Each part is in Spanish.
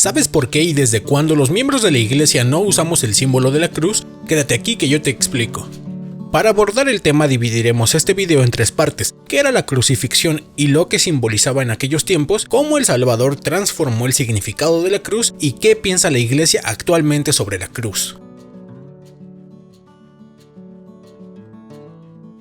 ¿Sabes por qué y desde cuándo los miembros de la iglesia no usamos el símbolo de la cruz? Quédate aquí que yo te explico. Para abordar el tema dividiremos este video en 3 partes: qué era la crucifixión y lo que simbolizaba en aquellos tiempos, cómo el Salvador transformó el significado de la cruz y qué piensa la iglesia actualmente sobre la cruz.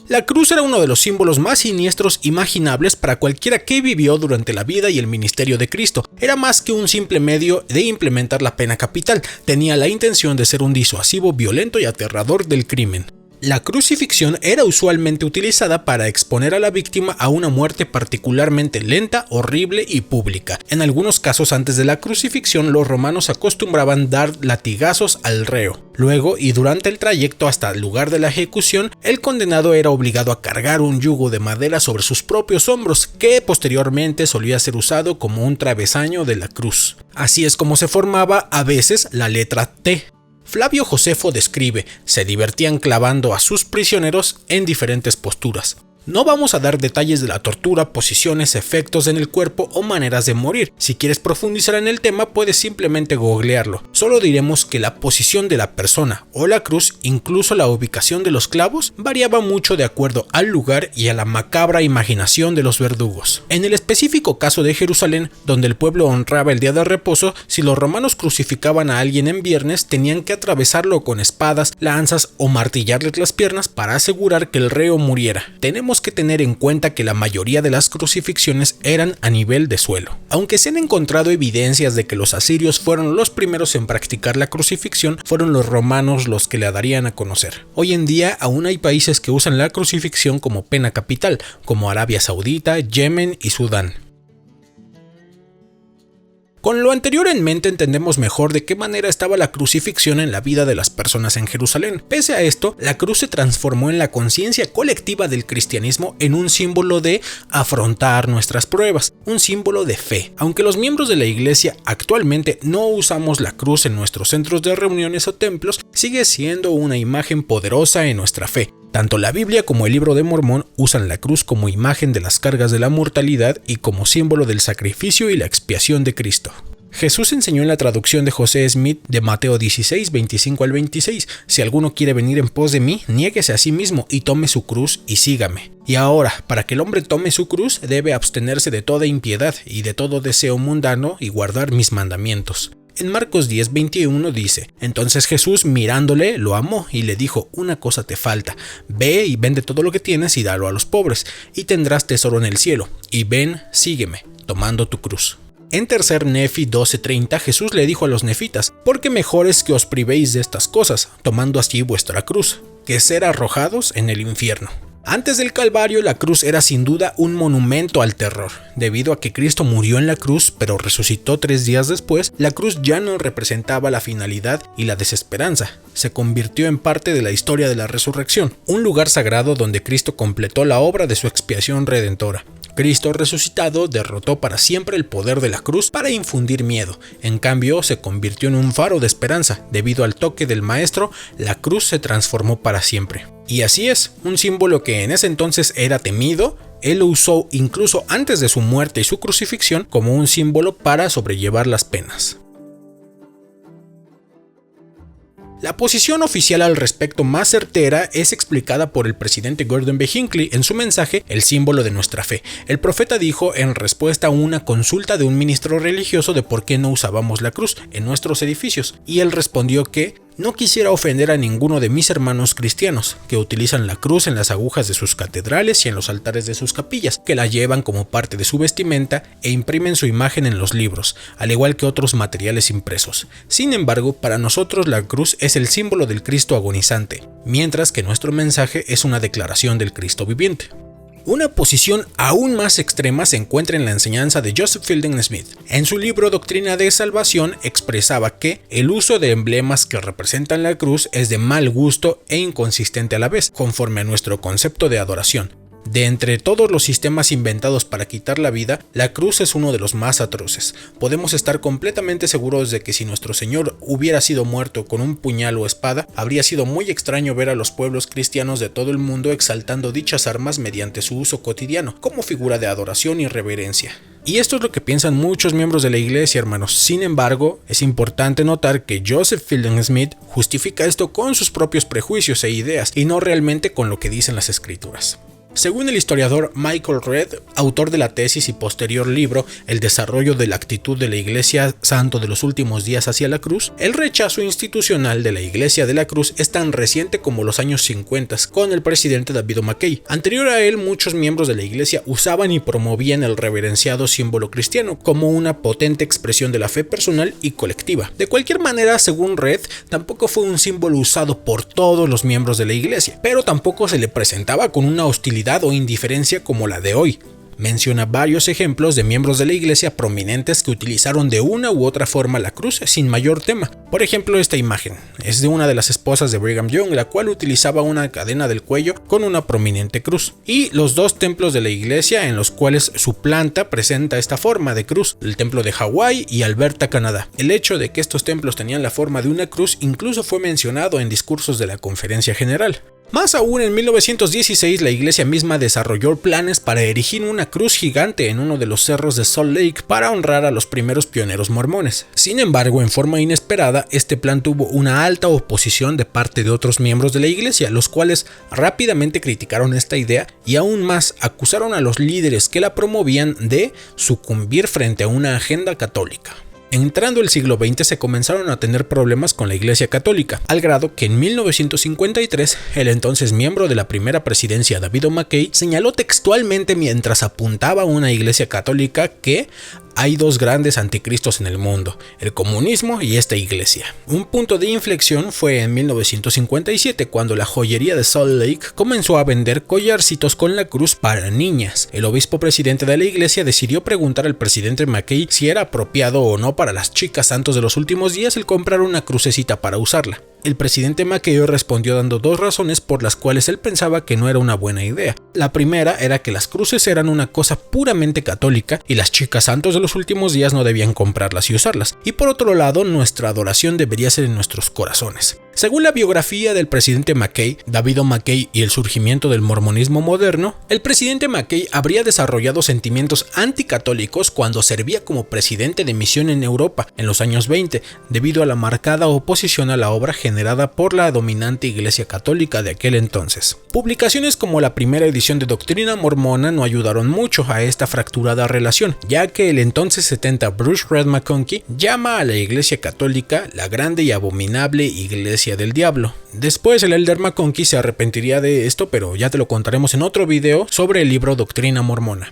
La cruz era uno de los símbolos más siniestros imaginables para cualquiera que vivió durante la vida y el ministerio de Cristo. Era más que un simple medio de implementar la pena capital, tenía la intención de ser un disuasivo violento y aterrador del crimen. La crucifixión era usualmente utilizada para exponer a la víctima a una muerte particularmente lenta, horrible y pública. En algunos casos antes de la crucifixión, los romanos acostumbraban dar latigazos al reo. Luego y durante el trayecto hasta el lugar de la ejecución, el condenado era obligado a cargar un yugo de madera sobre sus propios hombros, que posteriormente solía ser usado como un travesaño de la cruz. Así es como se formaba a veces la letra T. Flavio Josefo describe: se divertían clavando a sus prisioneros en diferentes posturas. No vamos a dar detalles de la tortura, posiciones, efectos en el cuerpo o maneras de morir. Si quieres profundizar en el tema, puedes simplemente googlearlo. Solo diremos que la posición de la persona o la cruz, incluso la ubicación de los clavos, variaba mucho de acuerdo al lugar y a la macabra imaginación de los verdugos. En el específico caso de Jerusalén, donde el pueblo honraba el día de reposo, si los romanos crucificaban a alguien en viernes, tenían que atravesarlo con espadas, lanzas o martillarles las piernas para asegurar que el reo muriera. Tenemos que tener en cuenta que la mayoría de las crucifixiones eran a nivel de suelo. Aunque se han encontrado evidencias de que los asirios fueron los primeros en practicar la crucifixión, fueron los romanos los que la darían a conocer. Hoy en día aún hay países que usan la crucifixión como pena capital, como Arabia Saudita, Yemen y Sudán. Con lo anterior en mente entendemos mejor de qué manera estaba la crucifixión en la vida de las personas en Jerusalén. Pese a esto, la cruz se transformó en la conciencia colectiva del cristianismo en un símbolo de afrontar nuestras pruebas, un símbolo de fe. Aunque los miembros de la iglesia actualmente no usamos la cruz en nuestros centros de reuniones o templos, sigue siendo una imagen poderosa en nuestra fe. Tanto la Biblia como el Libro de Mormón usan la cruz como imagen de las cargas de la mortalidad y como símbolo del sacrificio y la expiación de Cristo. Jesús enseñó en la traducción de José Smith de Mateo 16, 25 al 26: si alguno quiere venir en pos de mí, niéguese a sí mismo y tome su cruz y sígame. Y ahora, para que el hombre tome su cruz, debe abstenerse de toda impiedad y de todo deseo mundano y guardar mis mandamientos. En Marcos 10, 21 dice: entonces Jesús, mirándole, lo amó y le dijo: una cosa te falta, ve y vende todo lo que tienes y dalo a los pobres, y tendrás tesoro en el cielo, y ven, sígueme, tomando tu cruz. En 3 Nefi 12:30 Jesús le dijo a los nefitas: porque mejor es que os privéis de estas cosas, tomando así vuestra cruz, que ser arrojados en el infierno. Antes del Calvario, la cruz era sin duda un monumento al terror. Debido a que Cristo murió en la cruz, pero resucitó 3 días después, la cruz ya no representaba la finalidad y la desesperanza. Se convirtió en parte de la historia de la resurrección, un lugar sagrado donde Cristo completó la obra de su expiación redentora. Cristo resucitado derrotó para siempre el poder de la cruz para infundir miedo. En cambio, se convirtió en un faro de esperanza. Debido al toque del Maestro, la cruz se transformó para siempre. Y así es, un símbolo que en ese entonces era temido, él lo usó incluso antes de su muerte y su crucifixión como un símbolo para sobrellevar las penas. La posición oficial al respecto más certera es explicada por el presidente Gordon B. Hinckley en su mensaje El símbolo de nuestra fe. El profeta dijo en respuesta a una consulta de un ministro religioso de por qué no usábamos la cruz en nuestros edificios, y él respondió que no quisiera ofender a ninguno de mis hermanos cristianos que utilizan la cruz en las agujas de sus catedrales y en los altares de sus capillas, que la llevan como parte de su vestimenta e imprimen su imagen en los libros, al igual que otros materiales impresos. Sin embargo, para nosotros la cruz es el símbolo del Cristo agonizante, mientras que nuestro mensaje es una declaración del Cristo viviente. Una posición aún más extrema se encuentra en la enseñanza de Joseph Fielding Smith. En su libro Doctrina de Salvación expresaba que el uso de emblemas que representan la cruz es de mal gusto e inconsistente a la vez, conforme a nuestro concepto de adoración. De entre todos los sistemas inventados para quitar la vida, la cruz es uno de los más atroces. Podemos estar completamente seguros de que si nuestro Señor hubiera sido muerto con un puñal o espada, habría sido muy extraño ver a los pueblos cristianos de todo el mundo exaltando dichas armas mediante su uso cotidiano, como figura de adoración y reverencia. Y esto es lo que piensan muchos miembros de la iglesia, hermanos. Sin embargo, es importante notar que Joseph Fielding Smith justifica esto con sus propios prejuicios e ideas, y no realmente con lo que dicen las escrituras. Según el historiador Michael Redd, autor de la tesis y posterior libro El desarrollo de la actitud de la Iglesia Santo de los últimos días hacia la cruz, el rechazo institucional de la Iglesia de la Cruz es tan reciente como los años 50 con el presidente David McKay. Anterior a él, muchos miembros de la Iglesia usaban y promovían el reverenciado símbolo cristiano como una potente expresión de la fe personal y colectiva. De cualquier manera, según Redd, tampoco fue un símbolo usado por todos los miembros de la Iglesia, pero tampoco se le presentaba con una hostilidad o indiferencia como la de hoy. Menciona varios ejemplos de miembros de la iglesia prominentes que utilizaron de una u otra forma la cruz sin mayor tema. Por ejemplo, esta imagen es de una de las esposas de Brigham Young, la cual utilizaba una cadena del cuello con una prominente cruz. Y los dos templos de la iglesia en los cuales su planta presenta esta forma de cruz, el templo de Hawái y Alberta, Canadá. El hecho de que estos templos tenían la forma de una cruz incluso fue mencionado en discursos de la Conferencia General. Más aún, en 1916 la iglesia misma desarrolló planes para erigir una cruz gigante en uno de los cerros de Salt Lake para honrar a los primeros pioneros mormones. Sin embargo, en forma inesperada, este plan tuvo una alta oposición de parte de otros miembros de la iglesia, los cuales rápidamente criticaron esta idea y aún más acusaron a los líderes que la promovían de sucumbir frente a una agenda católica. Entrando el siglo XX se comenzaron a tener problemas con la Iglesia Católica, al grado que en 1953 el entonces miembro de la primera presidencia David McKay señaló textualmente mientras apuntaba a una Iglesia Católica que hay dos grandes anticristos en el mundo, el comunismo y esta iglesia. Un punto de inflexión fue en 1957 cuando la joyería de Salt Lake comenzó a vender collarcitos con la cruz para niñas. El obispo presidente de la iglesia decidió preguntar al presidente McKay si era apropiado o no para las chicas santos de los últimos días el comprar una crucecita para usarla. El presidente McKay respondió dando dos razones por las cuales él pensaba que no era una buena idea. La primera era que las cruces eran una cosa puramente católica y las chicas santos de los últimos días no debían comprarlas y usarlas. Y por otro lado, nuestra adoración debería ser en nuestros corazones. Según la biografía del presidente McKay, David McKay y el surgimiento del mormonismo moderno, el presidente McKay habría desarrollado sentimientos anticatólicos cuando servía como presidente de misión en Europa en los años 20, debido a la marcada oposición a la obra generada por la dominante Iglesia Católica de aquel entonces. Publicaciones como la primera edición de Doctrina Mormona no ayudaron mucho a esta fracturada relación, ya que el entonces 70 Bruce Red McConkie llama a la Iglesia Católica la grande y abominable Iglesia del Diablo. Después el elder McConkie se arrepentiría de esto, pero ya te lo contaremos en otro video sobre el libro Doctrina Mormona.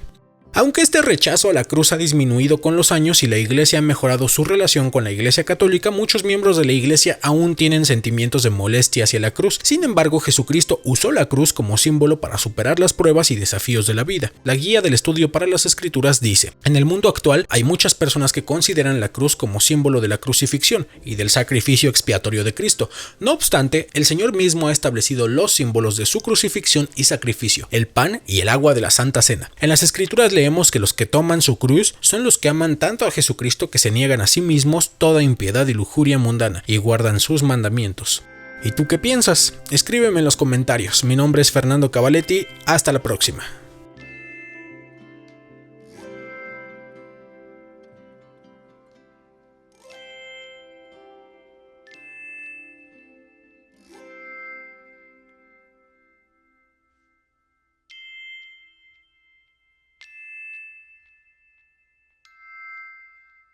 Aunque este rechazo a la cruz ha disminuido con los años y la iglesia ha mejorado su relación con la iglesia católica, muchos miembros de la iglesia aún tienen sentimientos de molestia hacia la cruz. Sin embargo, Jesucristo usó la cruz como símbolo para superar las pruebas y desafíos de la vida. La guía del estudio para las escrituras dice: en el mundo actual hay muchas personas que consideran la cruz como símbolo de la crucifixión y del sacrificio expiatorio de Cristo. No obstante, el Señor mismo ha establecido los símbolos de su crucifixión y sacrificio, el pan y el agua de la Santa Cena. En las escrituras leemos que los que toman su cruz son los que aman tanto a Jesucristo que se niegan a sí mismos toda impiedad y lujuria mundana y guardan sus mandamientos. ¿Y tú qué piensas? Escríbeme en los comentarios. Mi nombre es Fernando Cavaletti. Hasta la próxima.